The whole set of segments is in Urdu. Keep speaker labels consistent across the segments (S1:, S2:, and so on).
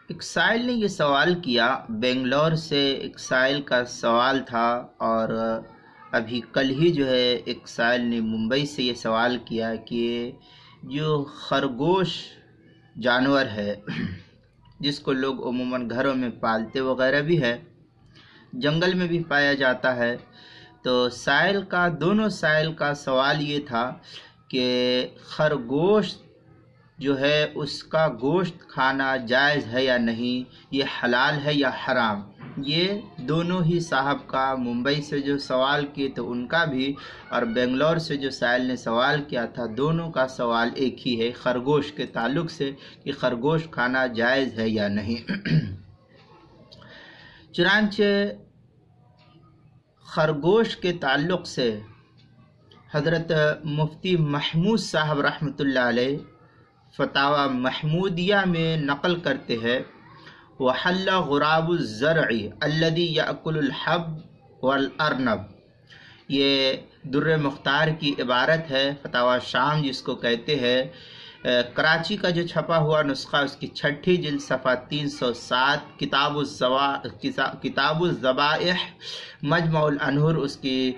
S1: ایک سائل نے یہ سوال کیا، بنگلور سے ایک سائل کا سوال تھا، اور ابھی کل ہی جو ہے ایک سائل نے ممبئی سے یہ سوال کیا کہ جو خرگوش جانور ہے جس کو لوگ عموماً گھروں میں پالتے وغیرہ بھی ہے، جنگل میں بھی پایا جاتا ہے، تو دونوں سائل کا سوال یہ تھا کہ خرگوش جو ہے اس کا گوشت کھانا جائز ہے یا نہیں، یہ حلال ہے یا حرام۔ یہ دونوں ہی صاحب کا ممبئی سے جو سوال کیے تو ان کا بھی، اور بنگلور سے جو سائل نے سوال کیا تھا، دونوں کا سوال ایک ہی ہے خرگوش کے تعلق سے کہ خرگوش کھانا جائز ہے یا نہیں۔ چنانچہ خرگوش کے تعلق سے حضرت مفتی محمود صاحب رحمۃ اللہ علیہ فتاوی محمودیہ میں نقل کرتے ہیں، وَحَلَّ غُرَابُ الزَّرْعِ الَّذِي يَأْكُلُ الْحَبَّ وَالْأَرْنَبَ، یہ در مختار کی عبارت ہے، فتاوی شام جس کو کہتے ہیں، کراچی کا جو چھپا ہوا نسخہ اس کی 6ٹھی جلد صفحہ 307، کتاب الذبائح مجمع الانہر اس کی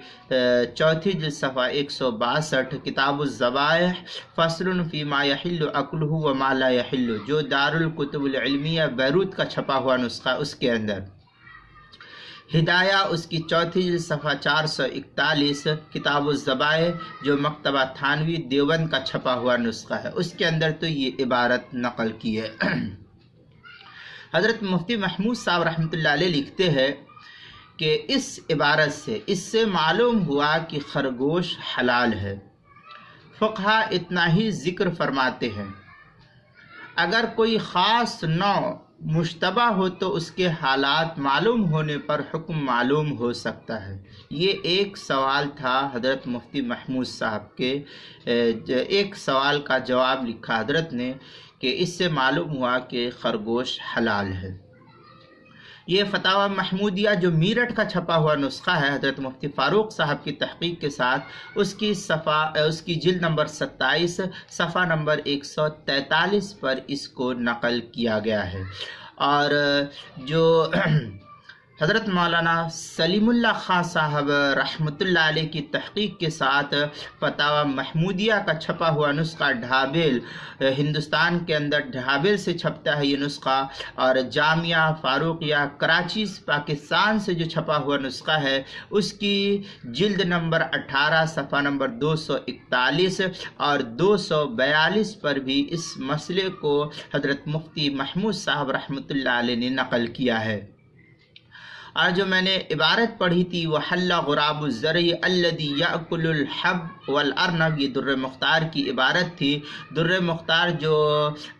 S1: 4تھی جلد صفحہ 162، کتاب الذبائح فصل فی ما یحل اکلہ وما لا یحل، جو دارالکتب العلمیہ بیروت کا چھپا ہوا نسخہ اس کے اندر، ہدایہ اس کی 4تھی جلد صفحہ 441، کتاب الذبائح جو مکتبہ تھانوی دیوبند کا چھپا ہوا نسخہ ہے، اس کے اندر تو یہ عبارت نقل کی ہے۔ حضرت مفتی محمود صاحب رحمۃ اللہ علیہ لکھتے ہیں کہ اس عبارت سے معلوم ہوا کہ خرگوش حلال ہے۔ فقہا اتنا ہی ذکر فرماتے ہیں، اگر کوئی خاص نوع مشتبہ ہو تو اس کے حالات معلوم ہونے پر حکم معلوم ہو سکتا ہے۔ یہ ایک سوال تھا حضرت مفتی محمود صاحب کے، ایک سوال کا جواب لکھا حضرت نے کہ اس سے معلوم ہوا کہ خرگوش حلال ہے۔ یہ فتاوی محمودیہ جو میرٹھ کا چھپا ہوا نسخہ ہے حضرت مفتی فاروق صاحب کی تحقیق کے ساتھ، اس کی جلد نمبر 27 صفحہ نمبر 143 پر اس کو نقل کیا گیا ہے۔ اور جو حضرت مولانا سلیم اللہ خان صاحب رحمۃ اللہ علیہ کی تحقیق کے ساتھ فتاوی محمودیہ کا چھپا ہوا نسخہ ڈھابیل، ہندوستان کے اندر ڈھابیل سے چھپتا ہے یہ نسخہ، اور جامعہ فاروقیہ کراچی پاکستان سے جو چھپا ہوا نسخہ ہے اس کی جلد نمبر 18 صفحہ نمبر 241 اور 242 پر بھی اس مسئلے کو حضرت مفتی محمود صاحب رحمۃ اللہ علیہ نے نقل کیا ہے۔ اور جو میں نے عبارت پڑھی تھی وَحَلَّ غُرَابُ الزَّرْعِ الَّذِي يَأْكُلُ الْحَبَّ وَالْأَرْنَبَ، یہ در مختار کی عبارت تھی۔ در مختار جو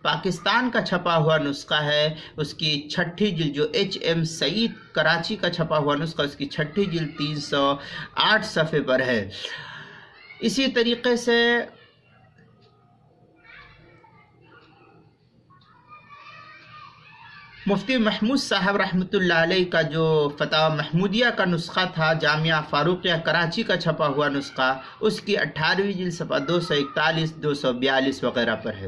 S1: پاکستان کا چھپا ہوا نسخہ ہے اس کی 6ٹھی جلد، جو HM سعید کراچی کا چھپا ہوا نسخہ اس کی 6ٹھی جلد 308 صفحے پر ہے۔ اسی طریقے سے مفتی محمود صاحب رحمۃ اللہ علیہ کا جو فتاوی محمودیہ کا نسخہ تھا، جامعہ فاروقیہ کراچی کا چھپا ہوا نسخہ، اس کی 18ویں جلد صفحہ 241 242 وغیرہ پر ہے۔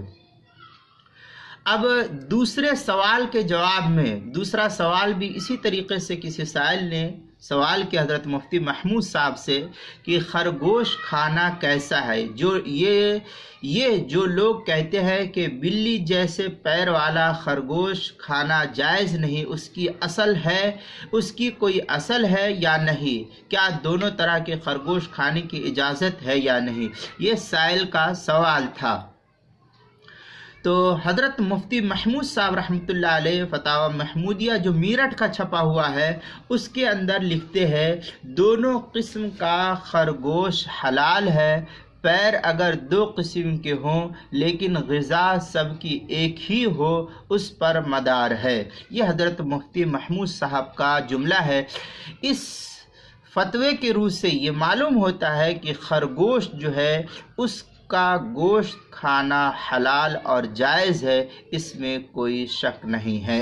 S1: اب دوسرے سوال کے جواب میں دوسرا سوال بھی اسی طریقے سے کسی سائل نے سوال کیا حضرت مفتی محمود صاحب سے کہ خرگوش کھانا کیسا ہے، یہ جو لوگ کہتے ہیں کہ بلی جیسے پیر والا خرگوش کھانا جائز نہیں، اس کی کوئی اصل ہے یا نہیں، کیا دونوں طرح کے خرگوش کھانے کی اجازت ہے یا نہیں، یہ سائل کا سوال تھا۔ تو حضرت مفتی محمود صاحب رحمۃ اللہ علیہ فتاوی محمودیہ جو میرٹھ کا چھپا ہوا ہے اس کے اندر لکھتے ہیں دونوں قسم کا خرگوش حلال ہے، پیر اگر 2 قسم کے ہوں لیکن غذا سب کی ایک ہی ہو اس پر مدار ہے۔ یہ حضرت مفتی محمود صاحب کا جملہ ہے۔ اس فتوے کے روح سے یہ معلوم ہوتا ہے کہ خرگوش جو ہے اس کا گوشت کھانا حلال اور جائز ہے، اس میں کوئی شک نہیں ہے۔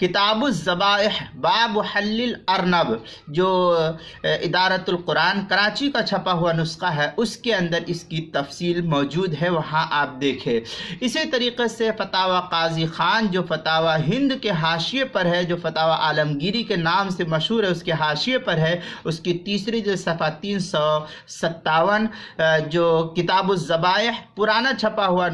S1: کتاب الذبائح باب حل الارنب جو ادارۃ القرآن کراچی کا چھپا ہوا نسخہ ہے اس کے اندر اس کی تفصیل موجود ہے، وہاں آپ دیکھیں۔ اسی طریقے سے فتاوی قاضی خان جو فتاوی ہند کے حاشیے پر ہے، جو فتاوی عالمگیری کے نام سے مشہور ہے، اس کے حاشیے پر ہے، اس کی تیسری جو صفحہ 357 جو کتاب الذبائح پرانا چھپا ہوا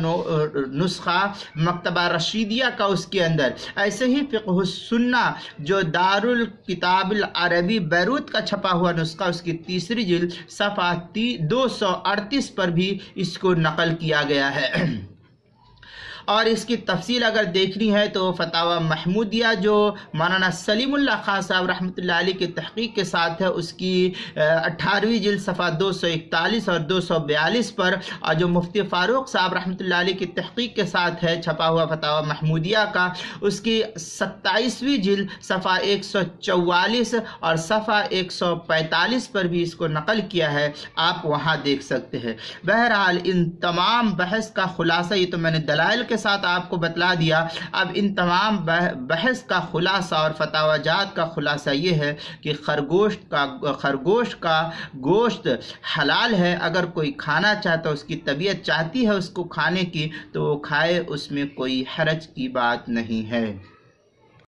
S1: نسخہ مکتبہ رشیدیہ کا، اس کے اندر ایسے ہی فقہ السنہ جو دار الکتاب العربی بیروت کا چھپا ہوا نسخہ، اس کی تیسری جلد صفحہ 238 پر بھی اس کو نقل کیا گیا ہے۔ اور اس کی تفصیل اگر دیکھنی ہے تو فتاوی محمودیہ جو مولانا سلیم اللہ خان صاحب رحمۃ اللہ علیہ کی تحقیق کے ساتھ ہے، اس کی 18ویں جلد صفحہ 241 اور 242 پر، اور جو مفتی فاروق صاحب رحمۃ اللہ علیہ کی تحقیق کے ساتھ ہے چھپا ہوا فتاوی محمودیہ کا، اس کی 27ویں جلد صفحہ 144 اور صفحہ 145 پر بھی اس کو نقل کیا ہے، آپ وہاں دیکھ سکتے ہیں۔ بہرحال ان تمام بحث کا خلاصہ، یہ تو میں نے دلائل کے ساتھ آپ کو بتلا دیا، اب ان تمام بحث کا خلاصہ اور فتاوی جات کا خلاصہ یہ ہے کہ خرگوش کا گوشت حلال ہے، اگر کوئی کھانا چاہتا، اس کی طبیعت چاہتی ہے اس کو کھانے کی تو وہ کھائے، اس میں کوئی حرج کی بات نہیں ہے۔